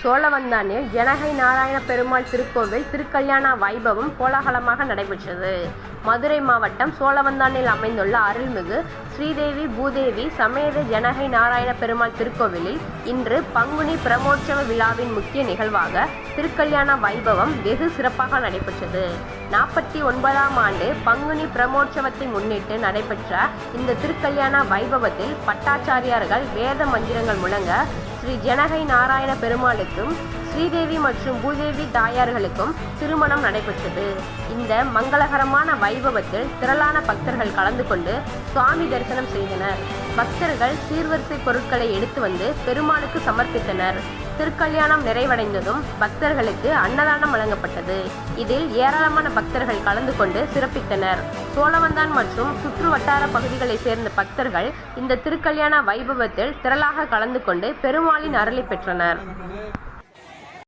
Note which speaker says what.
Speaker 1: சோழவந்தானில் ஜனகை நாராயண பெருமாள் திருக்கோவில் திருக்கல்யாண வைபவம் கோலாகலமாக நடைபெற்றது. மதுரை மாவட்டம் சோழவந்தானில் அமைந்துள்ள அருள்மிகு ஸ்ரீதேவி பூதேவி சமேத ஜனகை நாராயண பெருமாள் திருக்கோவிலில் இன்று பங்குனி பிரமோற்சவ விழாவின் முக்கிய நிகழ்வாக திருக்கல்யாண வைபவம் வெகு சிறப்பாக நடைபெற்றது. 49ஆம் ஆண்டு பங்குனி பிரமோற்சவத்தை முன்னிட்டு நடைபெற்ற இந்த திருக்கல்யாண வைபவத்தில் பட்டாச்சாரியார்கள் வேத மந்திரங்கள் முழங்க ஸ்ரீ ஜனகை நாராயண பெருமாளுக்கும் ஸ்ரீதேவி மற்றும் பூதேவி தாயார்களுக்கும் திருமணம் நடைபெற்றது. இந்த மங்களகரமான வைபவத்தில் திரளான பக்தர்கள் கலந்து கொண்டு சுவாமி தரிசனம் செய்தனர். பக்தர்கள் சீர்வரிசை பொருட்களை எடுத்து வந்து பெருமாளுக்கு சமர்ப்பித்தனர். திருக்கல்யாணம் நிறைவடைந்ததும் பக்தர்களுக்கு அன்னதானம் வழங்கப்பட்டது. இதில் ஏராளமான பக்தர்கள் கலந்து கொண்டு சிறப்பித்தனர். சோழவந்தான் மற்றும் சுற்று வட்டார பகுதிகளை சேர்ந்த பக்தர்கள் இந்த திருக்கல்யாண வைபவத்தில் திரளாக கலந்து கொண்டு பெருமாளின் அருளை பெற்றனர்.